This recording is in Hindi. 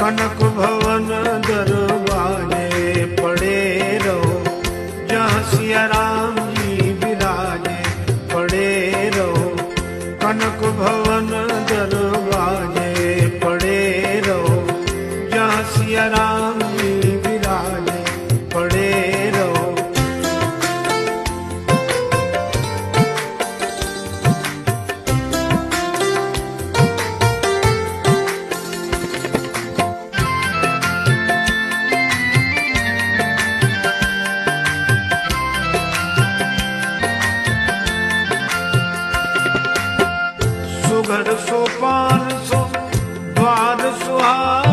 कनक भवन दरवाजे पड़े रहो, जहाँ सिया राम जी विराजे पड़े रहो। कनक भवन दरवाजे पड़े रहो, जहाँ सिया राम जी विराजे पड़े रहो। सुघर सोपान सो द्वार सुहार